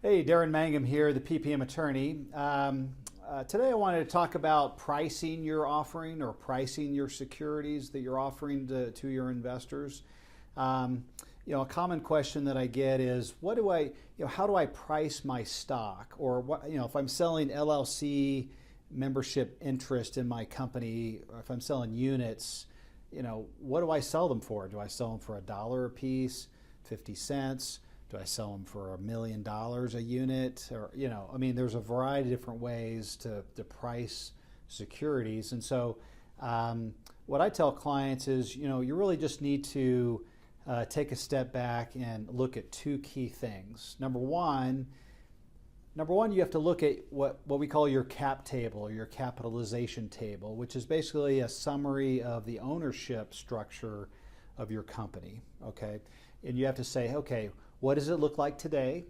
Hey, Darin Mangum here, the PPM attorney. Today I wanted to talk about pricing your offering or pricing your securities that you're offering to your investors. A common question that I get is, how do I price my stock? Or if I'm selling LLC membership interest in my company, or if I'm selling units, what do I sell them for? Do I sell them for $1 a piece, 50 cents? Do I sell them for $1 million a unit? Or, there's a variety of different ways to price securities. And so what I tell clients is, you really just need to take a step back and look at two key things. Number one, you have to look at what we call your cap table or your capitalization table, which is basically a summary of the ownership structure of your company, okay? And you have to say, okay, what does it look like today?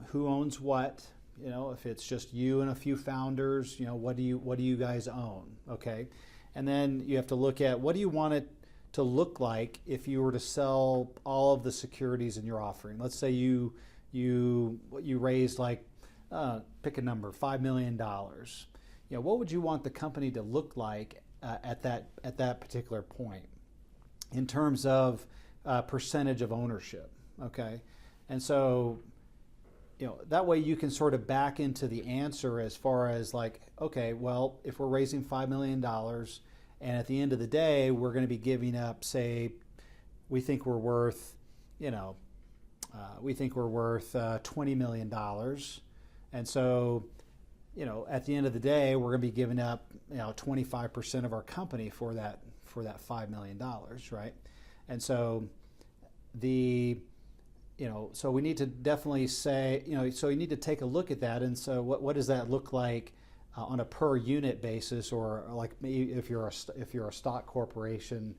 Who owns what? If it's just you and a few founders, what do you guys own? Okay, and then you have to look at what do you want it to look like if you were to sell all of the securities in your offering. Let's say you raised pick a number, $5 million. What would you want the company to look like at that particular point in terms of percentage of ownership? Okay, and so that way you can sort of back into the answer as far as okay, well, if we're raising $5 million and at the end of the day we're going to be giving up, say, we think we're worth $20 million, and so at the end of the day we're going to be giving up 25% of our company for that $5 million, right? And so so we need to definitely say, so you need to take a look at that. And so what does that look like on a per unit basis, or maybe if you're a stock corporation,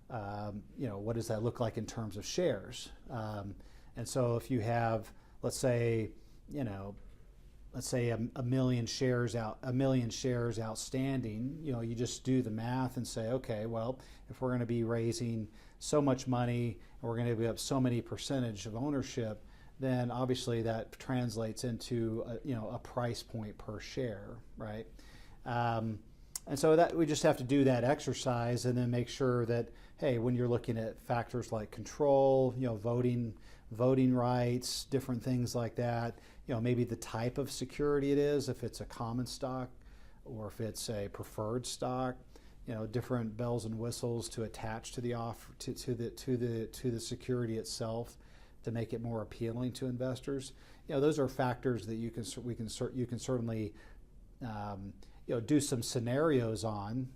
what does that look like in terms of shares? And so if you have, let's say a million shares outstanding, you just do the math and say, okay, well, if we're going to be raising so much money and we're going to give up so many percentage of ownership, then obviously that translates into a price point per share, right? And so that we just have to do that exercise and then make sure that, hey, when you're looking at factors like control, voting rights, different things like that, maybe the type of security it is, if it's a common stock or if it's a preferred stock, different bells and whistles to attach to the offer to the security itself to make it more appealing to investors. Those are factors that you can certainly do some scenarios on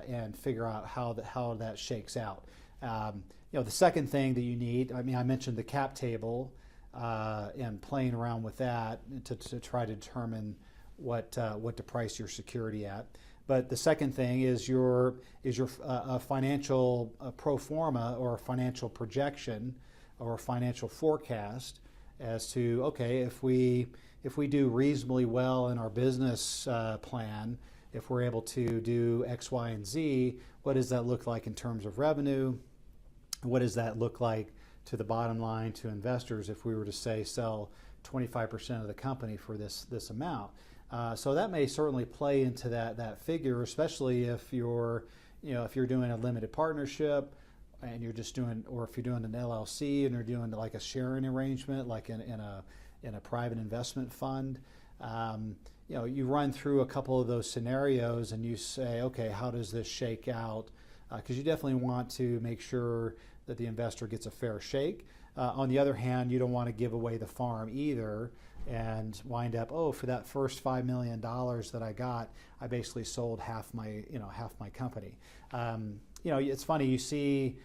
and figure out how that shakes out. The second thing that you need, I mentioned the cap table and playing around with that to try to determine what to price your security at. But the second thing is your financial pro forma or financial projection or financial forecast as to, okay, if we do reasonably well in our business plan, if we're able to do X, Y, and Z, what does that look like in terms of revenue? What does that look like to the bottom line to investors if we were to say sell 25% of the company for this amount? So that may certainly play into that figure, especially if you're doing a limited partnership and you're just doing, or if you're doing an LLC and you're doing like a sharing arrangement, like in a private investment fund. You run through a couple of those scenarios and you say, okay, how does this shake out? Because you definitely want to make sure that the investor gets a fair shake. On the other hand, you don't want to give away the farm either and wind up, for that first $5 million that I got, I basically sold half my company. It's funny, you see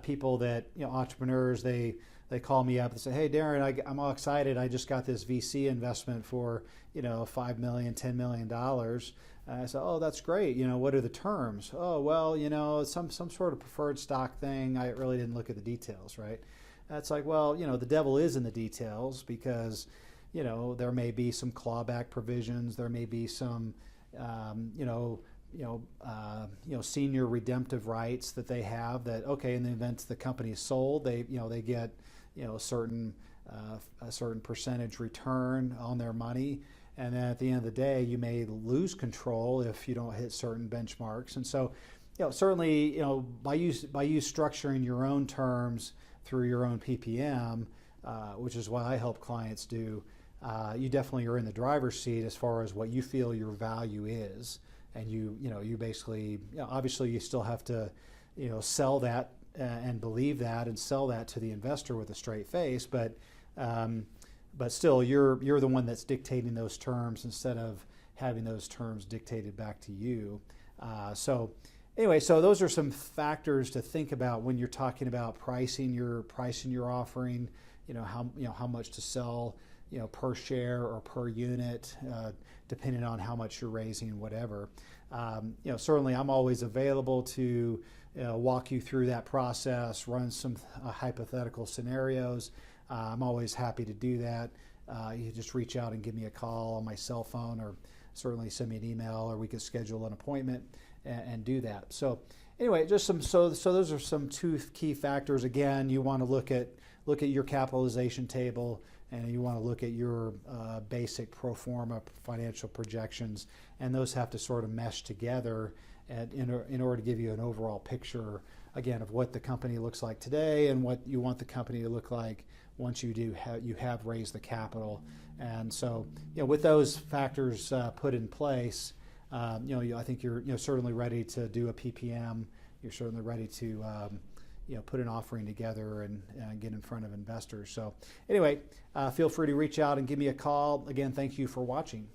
people that, entrepreneurs, they call me up and say, hey, Darin, I'm all excited. I just got this VC investment for, $5 million, $10 million. I said, oh, that's great. What are the terms? Oh, well, some sort of preferred stock thing. I really didn't look at the details, right? That's like, well, the devil is in the details because, there may be some clawback provisions. There may be some, senior redemptive rights that they have that, okay, in the event the company is sold, they get, certain a certain percentage return on their money. And then at the end of the day, you may lose control if you don't hit certain benchmarks. And so, certainly, by you structuring your own terms through your own PPM, which is what I help clients do, you definitely are in the driver's seat as far as what you feel your value is. And you basically, obviously you still have to, sell that and believe that and sell that to the investor with a straight face, but still you're the one that's dictating those terms instead of having those terms dictated back to you. So those are some factors to think about when you're talking about pricing your offering. How much to sell, per share or per unit, depending on how much you're raising, whatever. Certainly I'm always available to walk you through that process, run some hypothetical scenarios. I'm always happy to do that. You just reach out and give me a call on my cell phone, or certainly send me an email, or we could schedule an appointment and do that. So anyway, just so those are some two key factors. Again, you want to look at your capitalization table, and you want to look at your basic pro forma financial projections, and those have to sort of mesh together in order to give you an overall picture, again, of what the company looks like today and what you want the company to look like once you have raised the capital. And so, with those factors put in place, I think you're certainly ready to do a PPM. You're certainly ready to put an offering together and get in front of investors. So anyway, feel free to reach out and give me a call. Again, thank you for watching.